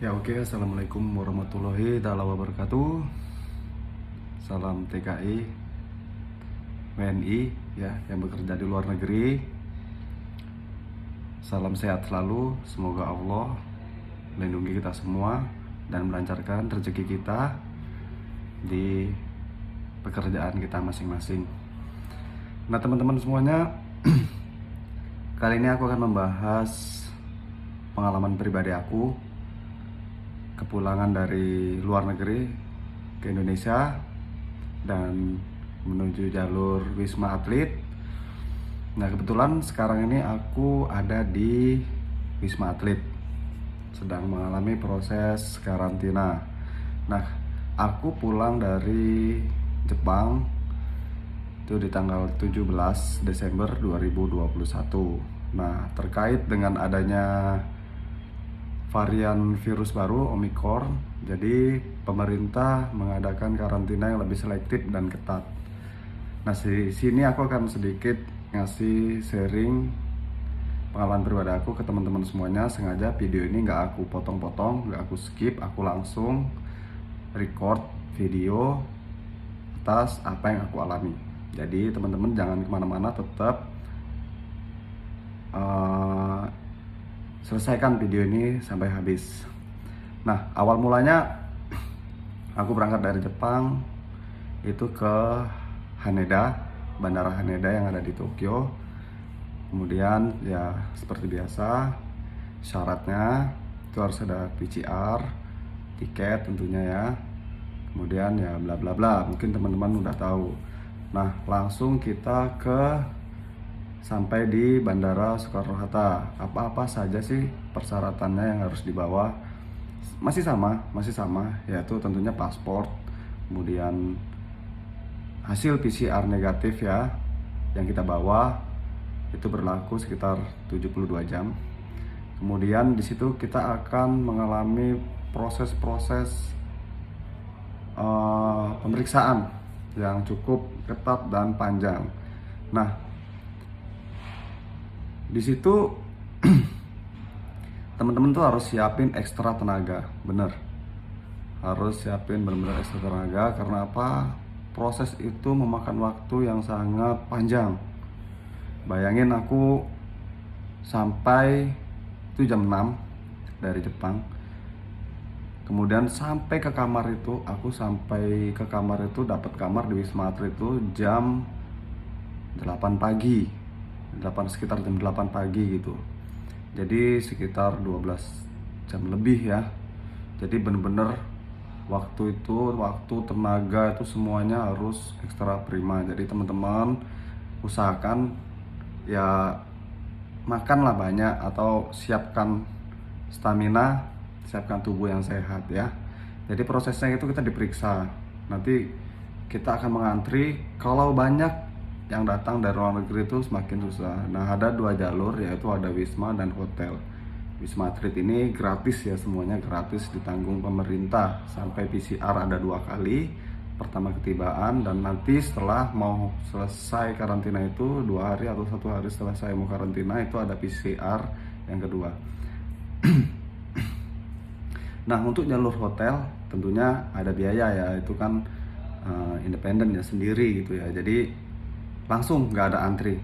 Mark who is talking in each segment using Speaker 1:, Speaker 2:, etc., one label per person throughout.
Speaker 1: Ya oke, Assalamualaikum warahmatullahi wabarakatuh. Salam TKI, WNI ya yang bekerja di luar negeri. Salam sehat selalu. Semoga Allah melindungi kita semua dan melancarkan rezeki kita di pekerjaan kita masing-masing. Nah teman-teman semuanya, kali ini aku akan membahas pengalaman pribadi aku kepulangan dari luar negeri ke Indonesia dan menuju jalur Wisma Atlet. Nah kebetulan sekarang ini aku ada di Wisma Atlet, sedang mengalami proses karantina. Nah aku pulang dari Jepang itu di tanggal 17 Desember 2021. Nah terkait dengan adanya varian virus baru Omicron, jadi pemerintah mengadakan karantina yang lebih selektif dan ketat. Nah di sini aku akan sedikit ngasih sharing pengalaman pribadi aku ke teman-teman semuanya. Sengaja video ini nggak aku potong-potong, nggak aku skip, aku langsung record video atas apa yang aku alami. Jadi teman-teman jangan kemana-mana, tetap selesaikan video ini sampai habis. Nah awal mulanya aku berangkat dari Jepang itu ke Haneda, Bandara Haneda yang ada di Tokyo. Kemudian ya seperti biasa syaratnya itu harus ada PCR, tiket tentunya ya. Kemudian ya bla bla bla, mungkin teman-teman udah tahu. Nah langsung kita sampai di Bandara Soekarno-Hatta. Apa-apa saja sih persyaratannya yang harus dibawa? Masih sama, yaitu tentunya paspor, kemudian hasil PCR negatif ya yang kita bawa itu berlaku sekitar 72 jam. Kemudian di situ kita akan mengalami proses-proses pemeriksaan yang cukup ketat dan panjang. Nah di situ teman-teman tuh harus siapin ekstra tenaga, bener, harus siapin bener-bener ekstra tenaga. Karena apa? Proses itu memakan waktu yang sangat panjang. Bayangin aku sampai itu jam 6 dari Jepang, kemudian sampai ke kamar itu, dapat kamar di Wisma Atlet itu jam 8 pagi, sekitar jam 8 pagi gitu. Jadi sekitar 12 jam lebih ya. Jadi bener-bener waktu itu, waktu, tenaga itu semuanya harus ekstra prima. Jadi teman-teman usahakan ya makanlah banyak atau siapkan stamina, siapkan tubuh yang sehat ya. Jadi prosesnya itu kita diperiksa. Nanti kita akan mengantri. Kalau banyak yang datang dari luar negeri itu semakin susah. Nah ada 2 jalur, yaitu ada Wisma dan hotel. Wisma Atlet ini gratis ya, semuanya gratis, ditanggung pemerintah. Sampai PCR ada 2 kali, pertama ketibaan, dan nanti setelah mau selesai karantina itu 2 hari atau 1 hari setelah saya mau karantina itu ada PCR yang kedua. Nah untuk jalur hotel tentunya ada biaya ya, itu kan independen ya, sendiri gitu ya. Jadi langsung nggak ada antri,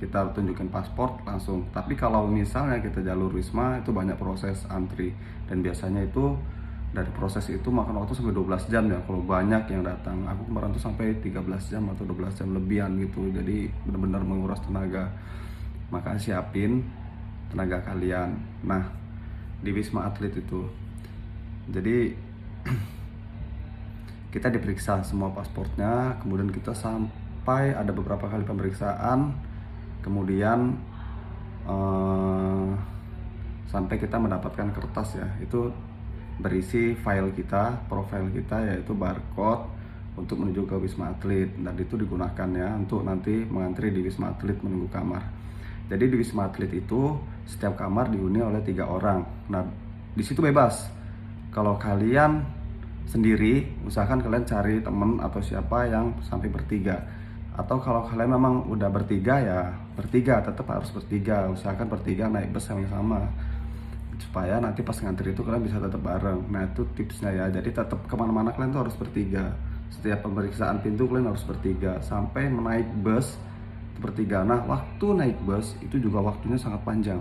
Speaker 1: kita tunjukin paspor langsung. Tapi kalau misalnya kita jalur Wisma itu banyak proses antri, dan biasanya itu dari proses itu makan waktu sampai 12 jam ya kalau banyak yang datang. Aku kemarin tuh sampai 13 jam atau 12 jam lebihan gitu. Jadi benar-benar menguras tenaga. Maka siapin tenaga kalian. Nah di Wisma Atlet itu jadi kita diperiksa semua pasportnya, kemudian kita sampai ada beberapa kali pemeriksaan, kemudian sampai kita mendapatkan kertas ya, itu berisi file kita, profil kita, yaitu barcode untuk menuju ke Wisma Atlet, dan itu digunakan ya untuk nanti mengantri di Wisma Atlet menunggu kamar. Jadi di Wisma Atlet itu setiap kamar dihuni oleh 3 orang. Nah di situ bebas. Kalau kalian sendiri, usahakan kalian cari temen atau siapa yang sampai bertiga. Atau kalau kalian memang udah bertiga ya bertiga, tetap harus bertiga. Usahakan bertiga naik bus yang sama. supaya nanti pas ngantri itu kalian bisa tetap bareng. Nah itu tipsnya ya, jadi tetap kemana-mana kalian tuh harus bertiga. Setiap pemeriksaan pintu kalian harus bertiga sampai menaik bus bertiga. Nah waktu naik bus itu juga waktunya sangat panjang,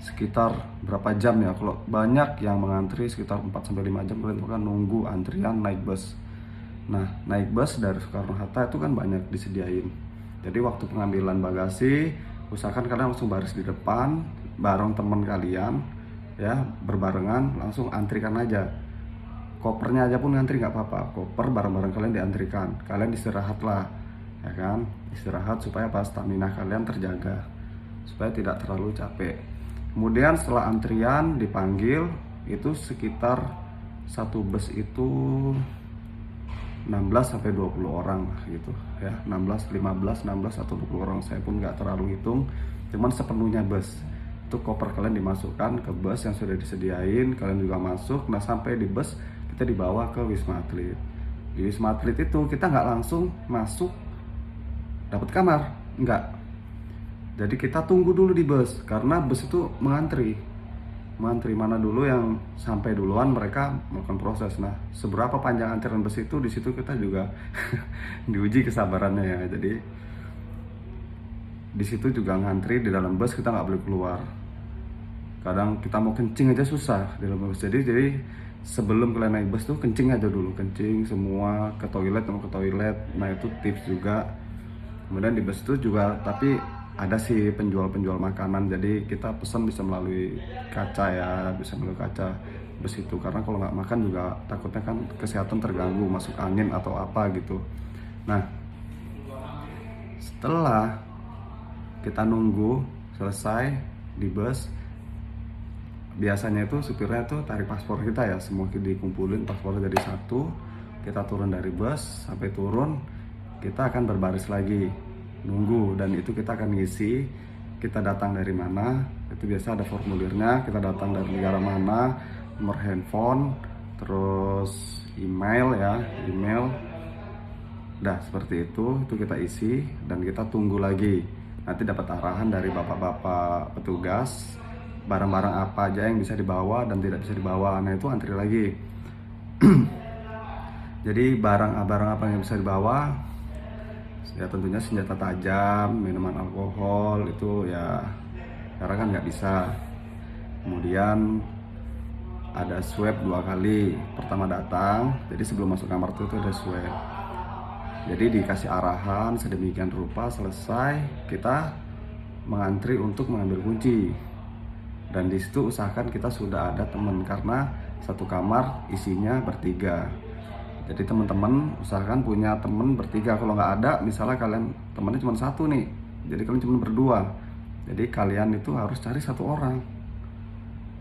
Speaker 1: sekitar berapa jam ya, kalau banyak yang mengantri sekitar 4-5 jam kalian akan nunggu antrian naik bus. Nah naik bus dari Soekarno-Hatta itu kan banyak disediain, jadi waktu pengambilan bagasi usahakan kalian langsung baris di depan bareng teman kalian ya, berbarengan langsung antrikan aja. Kopernya aja pun ngantri nggak apa-apa, koper bareng-bareng kalian diantrikan. Kalian istirahat lah ya kan, istirahat supaya pas stamina kalian terjaga, supaya tidak terlalu capek. Kemudian setelah antrian dipanggil itu sekitar satu bus itu 16-20 orang gitu ya, 16, 15, 16 atau 20 orang, saya pun nggak terlalu hitung, cuman sepenuhnya bus itu koper kalian dimasukkan ke bus yang sudah disediain, kalian juga masuk. Nah sampai di bus kita dibawa ke Wisma Atlet. Di Wisma Atlet itu kita nggak langsung masuk dapat kamar, nggak. Jadi kita tunggu dulu di bus karena bus itu mengantri mana dulu yang sampai duluan mereka melakukan proses. Nah seberapa panjang antrian bus itu, di situ kita juga diuji kesabarannya ya. Jadi di situ juga ngantri di dalam bus, kita nggak boleh keluar. Kadang kita mau kencing aja susah di dalam bus. Jadi sebelum kalian naik bus tuh kencing aja dulu, kencing semua, ke toilet mau ke toilet. Nah itu tips juga. Kemudian di bus itu juga tapi ada sih penjual makanan, jadi kita pesan bisa melalui kaca ya, bisa melalui kaca bus itu, karena kalau nggak makan juga takutnya kan kesehatan terganggu, masuk angin atau apa gitu. Nah setelah kita nunggu selesai di bus, biasanya itu supirnya tuh tarik paspor kita ya, semua dikumpulin paspornya jadi satu. Kita turun dari bus, sampai turun kita akan berbaris lagi nunggu, dan itu kita akan ngisi kita datang dari mana. Itu biasa ada formulirnya, kita datang dari negara mana, nomor handphone, terus email ya, email. Dah seperti itu kita isi dan kita tunggu lagi. Nanti dapat arahan dari bapak-bapak petugas barang-barang apa aja yang bisa dibawa dan tidak bisa dibawa. Nah itu antri lagi. Jadi barang apa yang bisa dibawa ya, tentunya senjata tajam, minuman alkohol itu ya karena kan nggak bisa. Kemudian ada swab 2 kali, pertama datang, jadi sebelum masuk kamar itu ada swab. Jadi dikasih arahan sedemikian rupa, selesai kita mengantri untuk mengambil kunci. Dan di situ usahakan kita sudah ada teman, karena satu kamar isinya bertiga. Jadi teman-teman usahakan punya teman bertiga. Kalau nggak ada, misalnya kalian temannya cuma satu nih, jadi kalian cuma berdua. Jadi kalian itu harus cari satu orang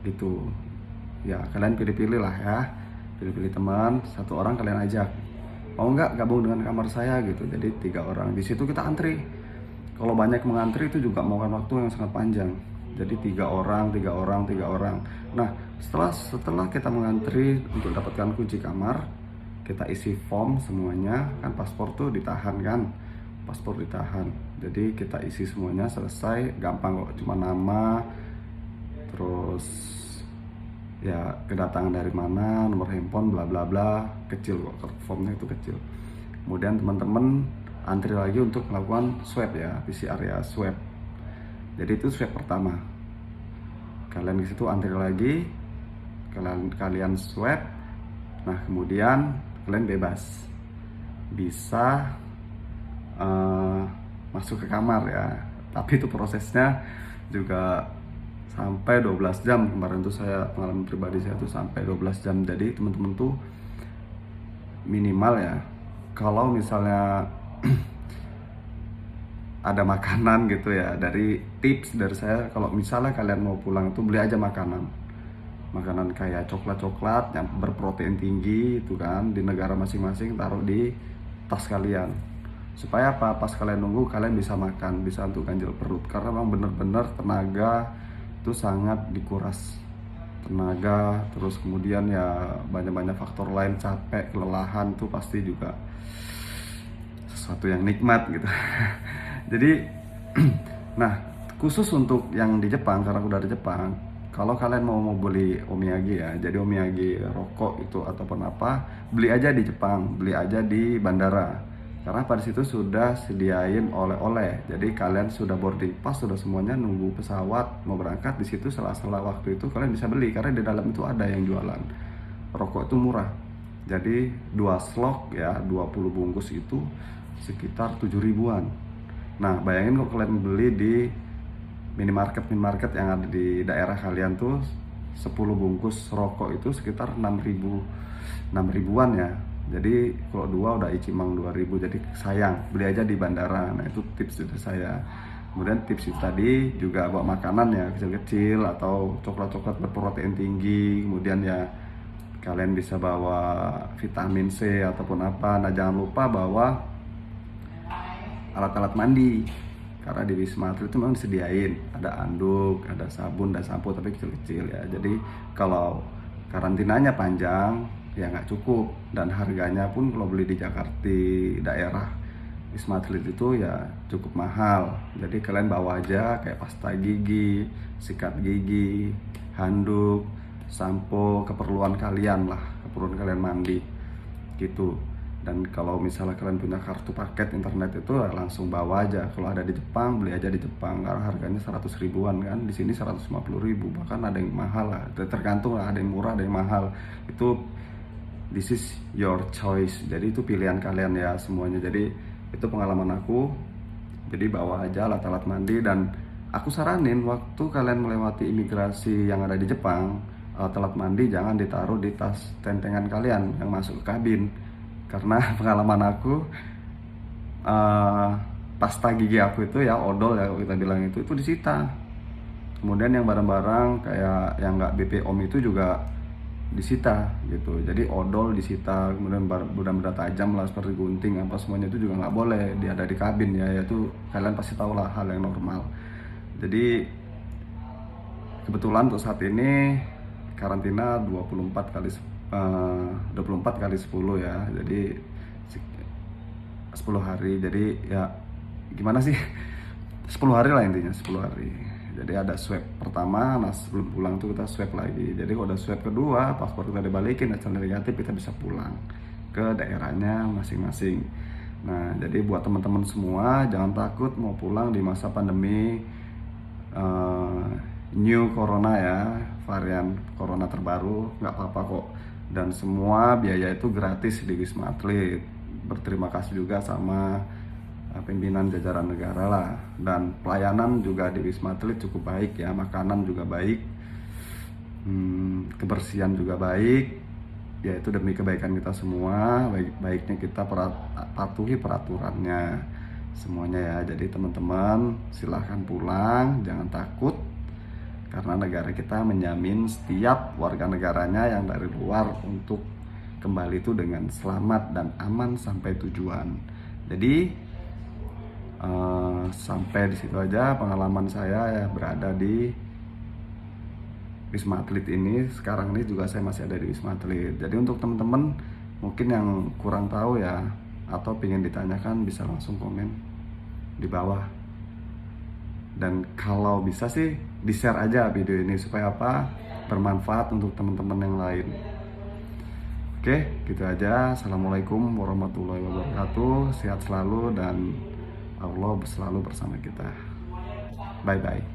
Speaker 1: gitu. Ya kalian pilih-pilih lah ya, pilih-pilih teman, satu orang kalian ajak. Mau nggak gabung dengan kamar saya gitu. Jadi 3 orang. Di situ kita antri. Kalau banyak mengantri itu juga memakan waktu yang sangat panjang. Jadi 3 orang. Nah setelah kita mengantri untuk dapatkan kunci kamar, kita isi form semuanya, kan paspor tuh ditahan kan, paspor ditahan. Jadi kita isi semuanya, selesai, gampang kok, cuma nama, terus ya kedatangan dari mana, nomor handphone, bla bla bla, kecil kok, formnya itu kecil. Kemudian teman-teman antri lagi untuk melakukan swab ya, PCR ya, swab. Jadi itu swab pertama. Kalian di situ antri lagi, kalian swab. Nah kemudian kalian bebas, bisa masuk ke kamar ya. Tapi itu prosesnya juga sampai 12 jam. Kemarin tuh saya, pengalaman pribadi saya tuh sampai 12 jam. Jadi teman-teman tuh minimal ya, kalau misalnya ada makanan gitu ya, dari tips dari saya, kalau misalnya kalian mau pulang itu beli aja makanan kayak coklat yang berprotein tinggi itu kan, di negara masing-masing taruh di tas kalian, supaya apa, pas kalian nunggu kalian bisa makan, bisa untuk ganjil perut. Karena memang bener-bener tenaga itu sangat dikuras, tenaga, terus kemudian ya banyak faktor lain, capek, kelelahan itu pasti juga sesuatu yang nikmat gitu. Jadi nah khusus untuk yang di Jepang, karena aku dari Jepang, kalau kalian mau beli omiyage ya, jadi omiyage rokok itu ataupun apa, beli aja di Jepang, beli aja di bandara. Karena pada situ sudah sediain oleh-oleh. Jadi kalian sudah boarding pass, sudah semuanya, nunggu pesawat mau berangkat di situ, sela-sela waktu itu kalian bisa beli karena di dalam itu ada yang jualan. Rokok itu murah. Jadi 2 slok ya, 20 bungkus itu sekitar 7 ribuan. Nah, bayangin kalau kalian beli di minimarket yang ada di daerah kalian tuh, 10 bungkus rokok itu sekitar 6 ribuan ya. Jadi kalau 2 udah icimang 2 ribu, jadi sayang beli aja di bandara. Nah, itu tips dari saya. Kemudian tips itu tadi juga bawa makanan ya, kecil-kecil atau coklat-coklat berprotein tinggi. Kemudian ya kalian bisa bawa vitamin C ataupun apa. Nah, jangan lupa bawa alat-alat mandi, karena di Wisma Atlet itu memang disediain ada anduk, ada sabun dan sampo, tapi kecil-kecil ya. Jadi kalau karantinanya panjang ya nggak cukup, dan harganya pun kalau beli di Jakarta, di daerah Wisma Atlet itu ya cukup mahal. Jadi kalian bawa aja kayak pasta gigi, sikat gigi, handuk, sampo, keperluan kalian lah, keperluan kalian mandi gitu. Dan kalau misalnya kalian punya kartu paket internet itu ya langsung bawa aja. Kalau ada di Jepang, beli aja di Jepang karena harganya 100 ribuan kan. Di sini 150 ribu, bahkan ada yang mahal lah. Tergantung lah, ada yang murah, ada yang mahal. Itu this is your choice. Jadi itu pilihan kalian ya semuanya. Jadi itu pengalaman aku. Jadi bawa aja alat-alat mandi, dan aku saranin waktu kalian melewati imigrasi yang ada di Jepang, alat-alat mandi jangan ditaruh di tas tentengan kalian yang masuk ke kabin. Karena pengalaman aku, pasta gigi aku itu ya, odol ya kita bilang, itu disita. Kemudian yang barang-barang kayak yang nggak BPOM itu juga disita gitu. Jadi odol disita, kemudian benda-benda tajam lah seperti gunting apa semuanya itu juga nggak boleh ada di kabin ya. Itu kalian pasti tahu lah, hal yang normal. Jadi kebetulan untuk saat ini karantina 24 kali 10 ya, jadi 10 hari. Jadi ya gimana sih, 10 hari lah intinya, 10 hari. Jadi ada swab pertama, nah sebelum pulang tuh kita swab lagi. Jadi kalau udah swab kedua, paspor kita dibalikin, hasilnya negatif, kita bisa pulang ke daerahnya masing-masing. Nah, jadi buat teman-teman semua, jangan takut mau pulang di masa pandemi new corona ya, varian corona terbaru, nggak apa-apa kok. Dan semua biaya itu gratis di Wisma Atlet. Berterima kasih juga sama pimpinan jajaran negara lah. Dan pelayanan juga di Wisma Atlet cukup baik ya, makanan juga baik, kebersihan juga baik. Ya itu demi kebaikan kita semua, baik-baiknya kita patuhi peraturannya semuanya ya. Jadi teman-teman silahkan pulang, jangan takut. Karena negara kita menjamin setiap warga negaranya yang dari luar untuk kembali itu dengan selamat dan aman sampai tujuan. Jadi sampai di situ aja pengalaman saya ya berada di Wisma Atlet ini. Sekarang ini juga saya masih ada di Wisma Atlet. Jadi untuk teman-teman mungkin yang kurang tahu ya, atau ingin ditanyakan, bisa langsung komen di bawah. Dan kalau bisa sih di-share aja video ini supaya apa? Bermanfaat untuk teman-teman yang lain. Oke, gitu aja. Assalamualaikum warahmatullahi wabarakatuh. Sehat selalu dan Allah selalu bersama kita. Bye-bye.